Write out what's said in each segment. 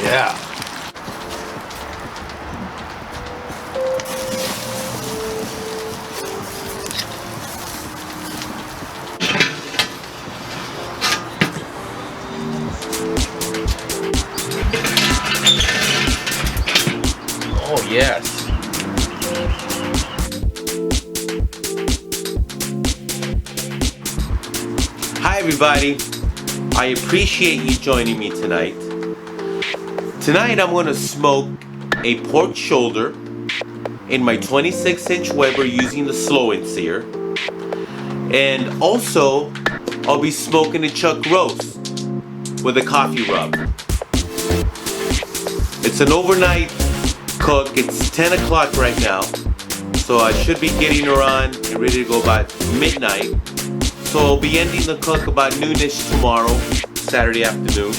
yeah. Oh, yes. Hi, everybody. I appreciate you joining me tonight. Tonight, I'm going to smoke a pork shoulder in my 26-inch Weber using the slow and sear. And also, I'll be smoking a chuck roast with a coffee rub. It's an overnight cook. It's 10 o'clock right now. So I should be getting her on and ready to go about midnight. So I'll be ending the cook about noonish tomorrow, Saturday afternoon.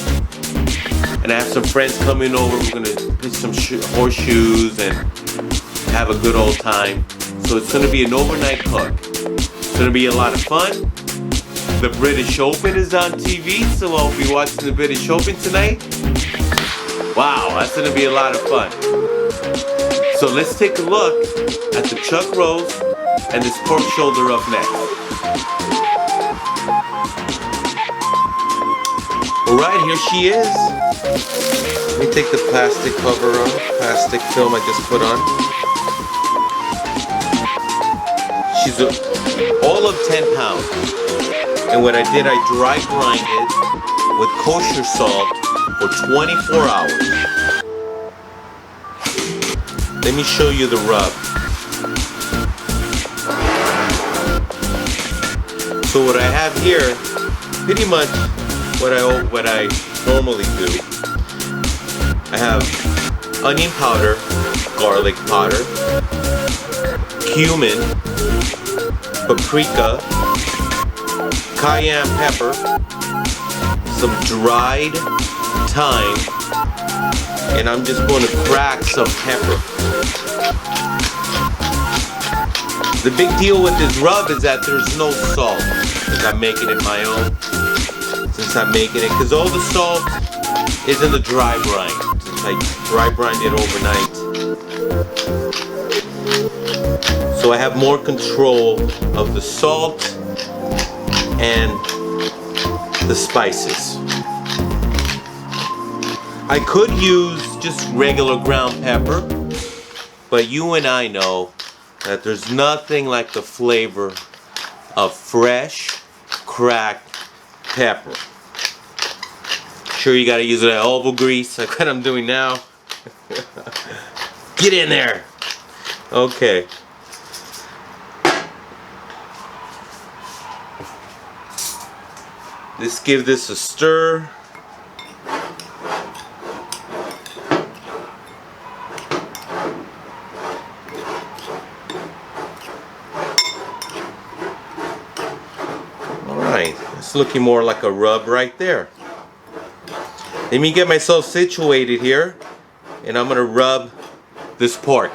And I have some friends coming over. We're going to pitch some horseshoes and have a good old time. So it's going to be an overnight cook. It's going to be a lot of fun. The British Open is on TV, so I'll be watching the British Open tonight. Wow, that's going to be a lot of fun. So let's take a look at the chuck roast and this pork shoulder up next. Alright, here she is. Let me take the plastic cover off, plastic film I just put on. She's all of 10 pounds. And what I did, I dry grinded with kosher salt for 24 hours. Let me show you the rub. So what I have here, pretty much what I normally do. I have onion powder, garlic powder, cumin, paprika, cayenne pepper, some dried thyme, and I'm just going to crack some pepper. The big deal with this rub is that there's no salt, because I'm making it my own. Since I'm making it, because all the salt is in the dry brine. Since I dry brined it overnight. So I have more control of the salt and the spices. I could use just regular ground pepper, but you and I know that there's nothing like the flavor of fresh, cracked pepper. Sure, you gotta use that elbow grease like what I'm doing now. Get in there. Okay. Let's give this a stir. Alright, it's looking more like a rub right there. Let me get myself situated here, and I'm gonna rub this pork.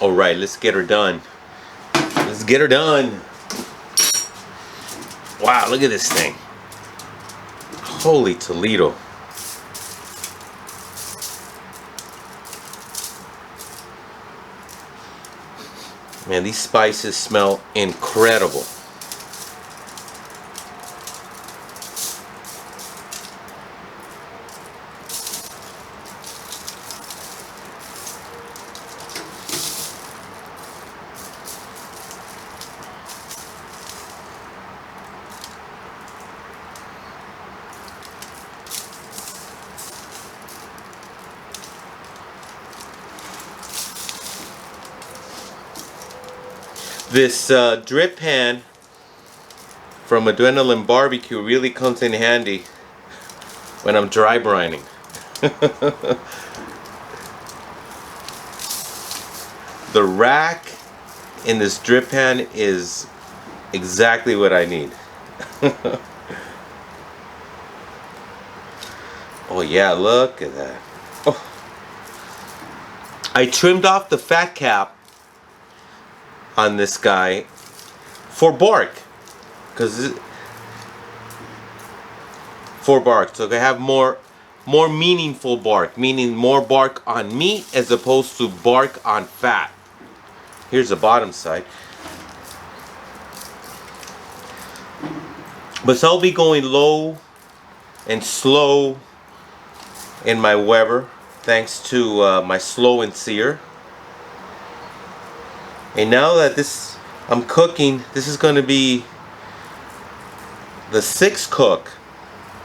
Alright, let's get her done. Let's get her done. Wow, look at this thing. Holy Toledo. Man, these spices smell incredible. This drip pan from Adrenaline Barbecue really comes in handy when I'm dry brining. The rack in this drip pan is exactly what I need. Oh yeah, look at that. Oh. I trimmed off the fat cap on this guy for bark, because for bark. So I have more meaningful bark, meaning more bark on meat as opposed to bark on fat. Here's the bottom side. But so I'll be going low and slow in my Weber, thanks to my slow and sear. And now that I'm cooking, this is going to be the 6th cook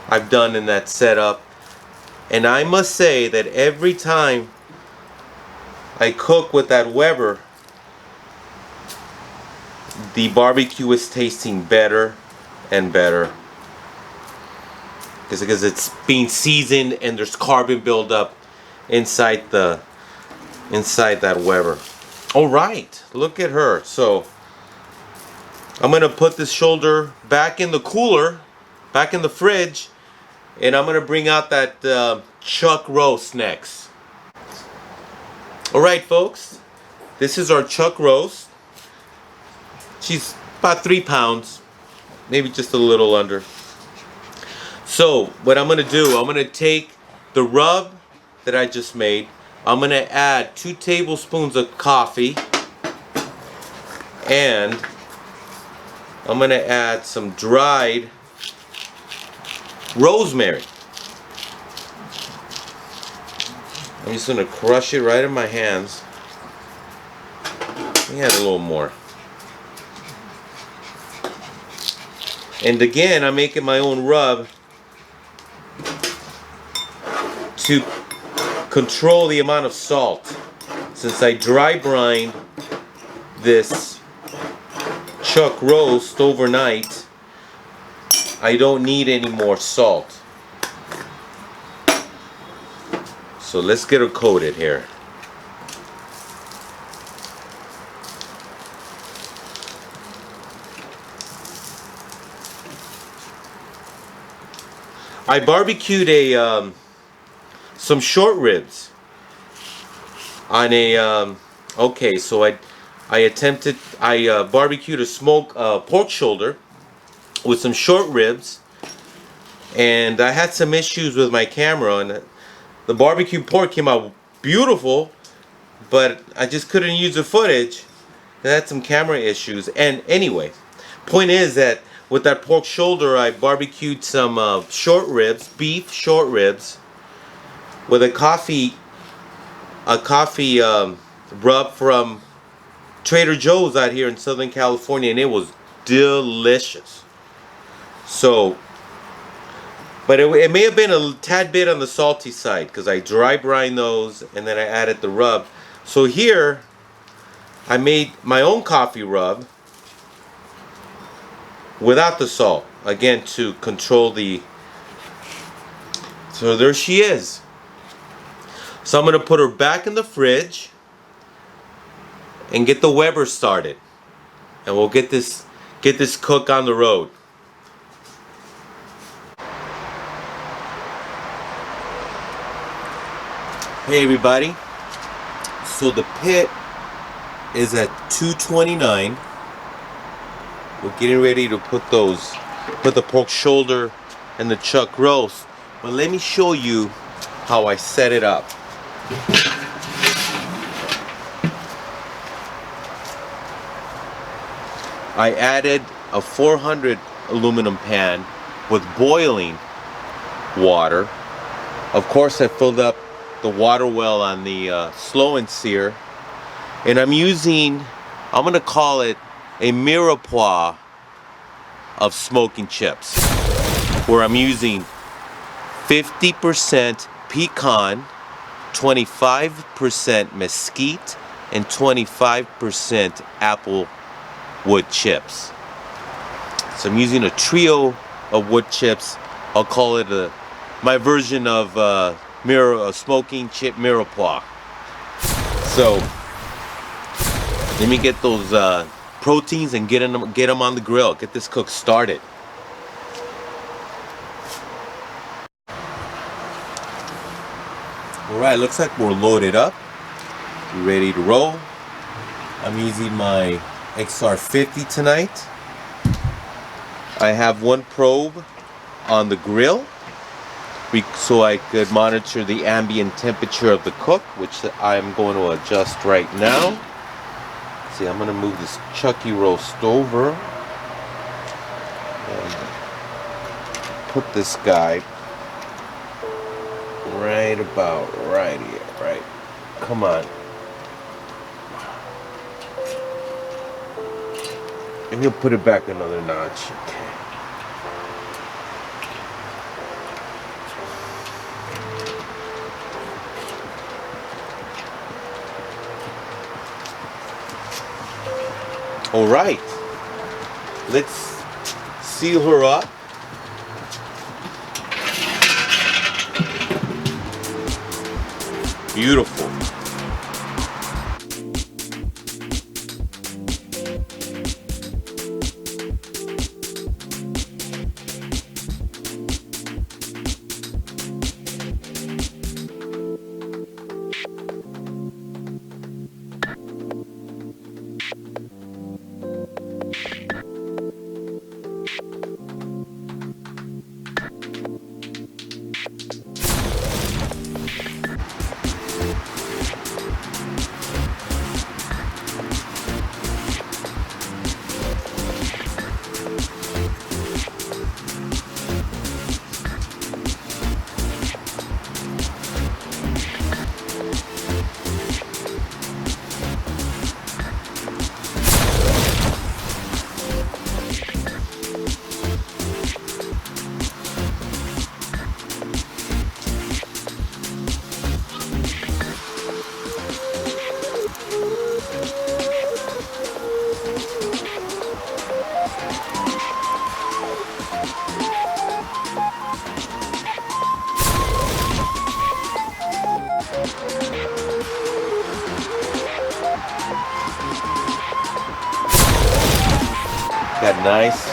I've done in that setup. And I must say that every time I cook with that Weber, the barbecue is tasting better and better. Because it's being seasoned and there's carbon buildup inside that Weber. Alright, look at her. So I'm going to put this shoulder back in the cooler, back in the fridge, and I'm going to bring out that chuck roast next. Alright folks, this is our chuck roast. She's about 3 pounds, maybe just a little under. So what I'm going to do, I'm going to take the rub that I just made. I'm going to add 2 tablespoons of coffee, and I'm going to add some dried rosemary. I'm just going to crush it right in my hands. Let me add a little more. And again, I'm making my own rub to control the amount of salt. Since I dry brined this chuck roast overnight, I don't need any more salt. So let's get her coated here. I barbecued some short ribs on a okay, so I barbecued a smoked pork shoulder with some short ribs, and I had some issues with my camera, and the barbecue pork came out beautiful, but I just couldn't use the footage. I had some camera issues. And anyway, point is that with that pork shoulder, I barbecued some short ribs, beef short ribs, with a coffee rub from Trader Joe's out here in Southern California, and it was delicious. So, but it may have been a tad bit on the salty side because I dry brined those and then I added the rub. So here I made my own coffee rub without the salt, again to control the. So there she is. So I'm going to put her back in the fridge and get the Weber started, and we'll get this cook on the road. Hey everybody, so the pit is at 229. We're getting ready to put the pork shoulder and the chuck roast, but let me show you how I set it up. I added a 400 aluminum pan with boiling water. Of course, I filled up the water well on the slow and sear, and I'm going to call it a Mirepoix of smoking chips, where I'm using 50% pecan, 25% mesquite, and 25% apple wood chips. So I'm using a trio of wood chips. I'll call it my version of smoking chip Mirepoix. So let me get those proteins and get them on the grill. Get this cook started. Alright, looks like we're loaded up. We're ready to roll. I'm using my XR50 tonight. I have one probe on the grill so I could monitor the ambient temperature of the cook, which I'm going to adjust right now. See, I'm going to move this Chucky roast over and put this guy right about right here, right? Come on. And you'll put it back another notch. Okay. All right, let's seal her up. Beautiful. Got nice.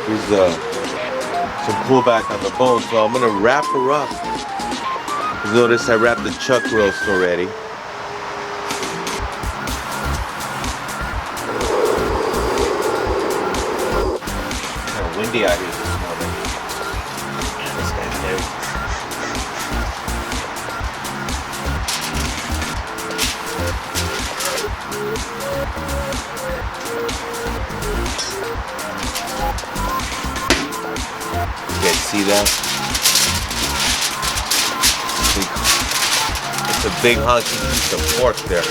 Here's some pullback on the bone, so I'm gonna wrap her up. Notice I wrapped the chuck roast already. Kind of windy out here this morning. Man, this guy's nervous. You guys see that? It's a big honky piece of pork there.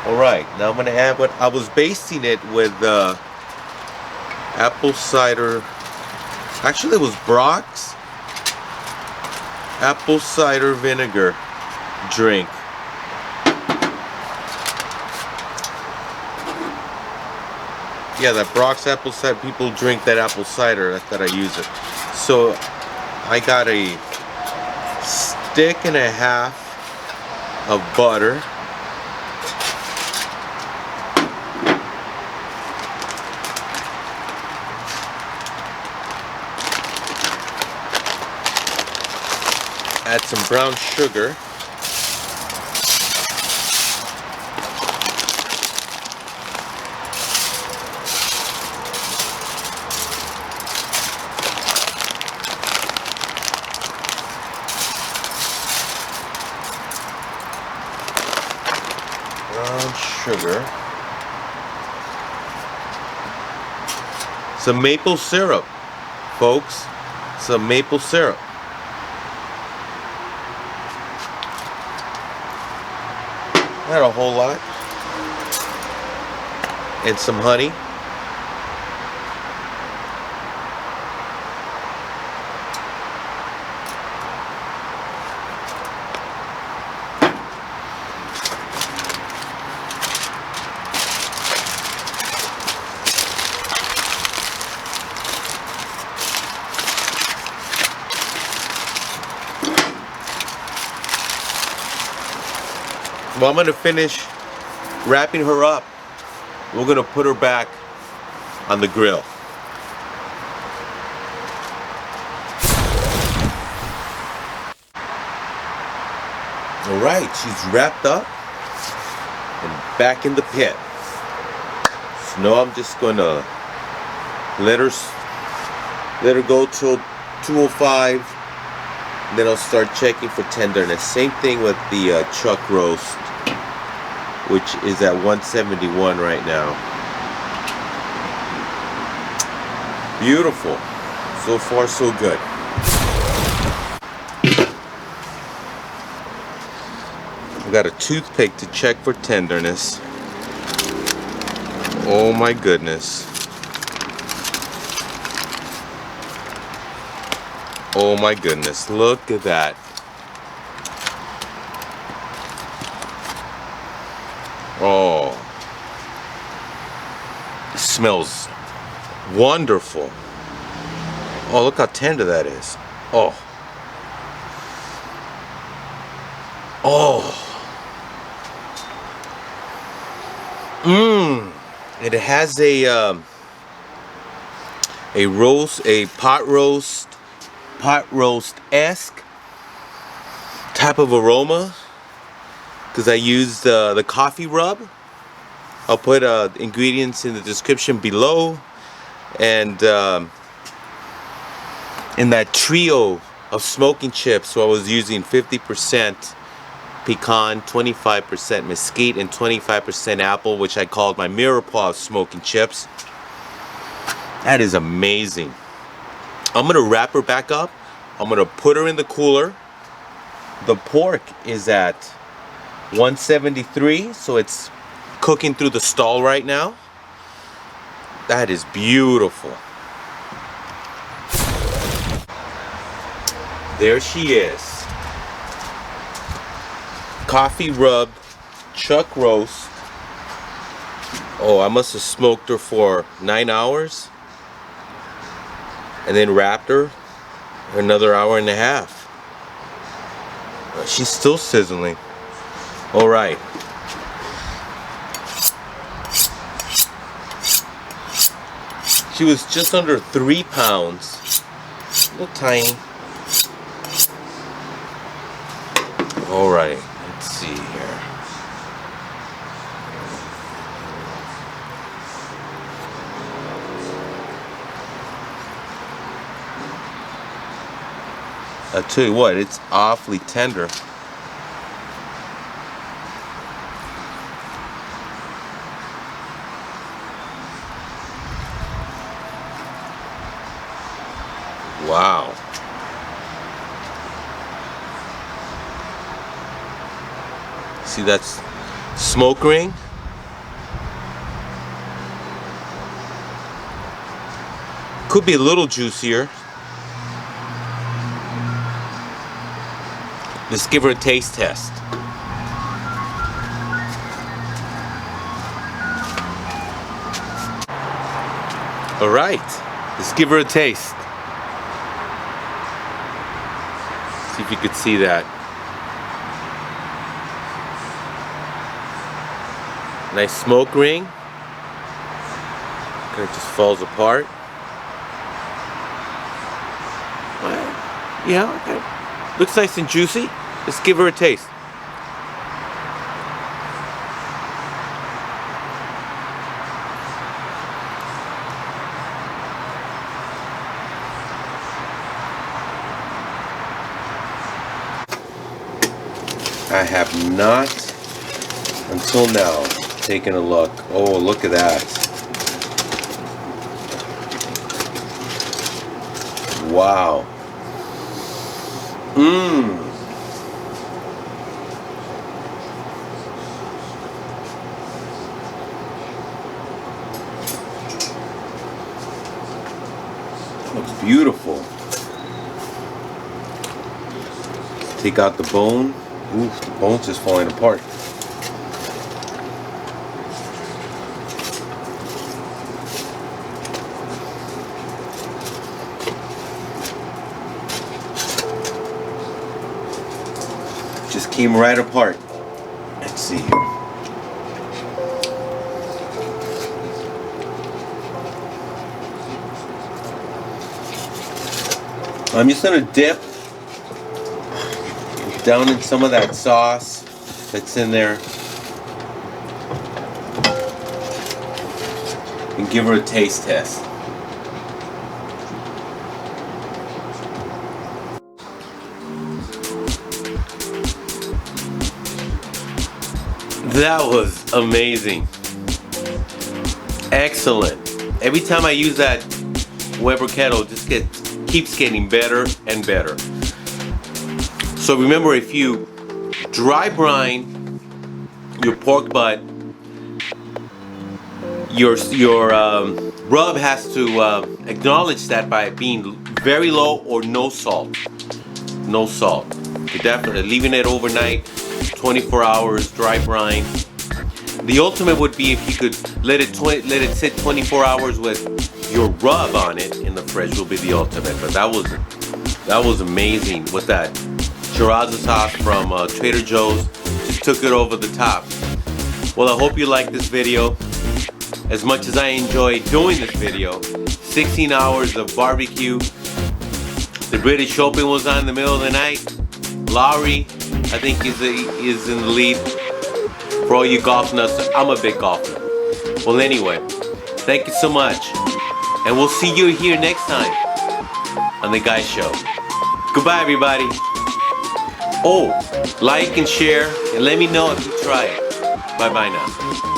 Alright, now I'm going to add what I was basting it with apple cider. Actually, it was Brock's apple cider vinegar drink. Yeah, that Brock's apple cider, people drink that apple cider. That's that I use it. So I got a stick and a half of butter. Add some brown sugar. Brown sugar. Some maple syrup, folks. Some maple syrup. Not a whole lot. And some honey. Well, I'm gonna finish wrapping her up. We're gonna put her back on the grill. All right, she's wrapped up and back in the pit. So now I'm just gonna let her go till 205. Then I'll start checking for tenderness. Same thing with the chuck roast, which is at 171 right now. Beautiful. So far, so good. I got a toothpick to check for tenderness. Oh my goodness. Oh my goodness, look at that. Oh, it smells wonderful. Oh, look how tender that is. Oh. Oh. It has a pot roast-esque type of aroma, because I used the coffee rub. I'll put ingredients in the description below, and in that trio of smoking chips, so I was using 50% pecan, 25% mesquite, and 25% apple, which I called my Mirepoix smoking chips. That is amazing. I'm gonna wrap her back up. I'm gonna put her in the cooler. The pork is at 173, so it's cooking through the stall right now. That is beautiful. There she is. Coffee rubbed chuck roast. Oh, I must have smoked her for 9 hours and then wrapped her for another hour and a half. She's still sizzling. All right. She was just under 3 pounds. A little tiny. All right. Let's see here. I'll tell you what, it's awfully tender. Wow. See, that's smoke ring. Could be a little juicier. Let's give her a taste test. All right, let's give her a taste. See if you could see that. Nice smoke ring. Kind of just falls apart. Yeah, okay. Looks nice and juicy. Let's give her a taste. I have not, until now, taken a look. Oh, look at that. Wow. Looks beautiful. Take out the bone. Oof, the bone's just falling apart. Just came right apart. Let's see here. I'm just gonna dip down in some of that sauce that's in there and give her a taste test. That was amazing. Excellent. Every time I use that Weber kettle, it just keeps getting better and better. So remember, if you dry brine your pork butt, your rub has to acknowledge that by being very low or no salt. No salt. You're definitely leaving it overnight, 24 hours, dry brine. The ultimate would be if you could let it sit 24 hours with your rub on it in the fridge. Will be the ultimate. But that was amazing with that chorizo sauce from Trader Joe's. Just took it over the top. Well, I hope you like this video as much as I enjoyed doing this video. 16 hours of barbecue. The British Open was on in the middle of the night. Lowry, I think, is in the lead. For all you golf nuts, I'm a big golf nut. Well, anyway, thank you so much. And we'll see you here next time on The Guy Show. Goodbye, everybody. Oh, like and share, and let me know if you try it. Bye-bye now.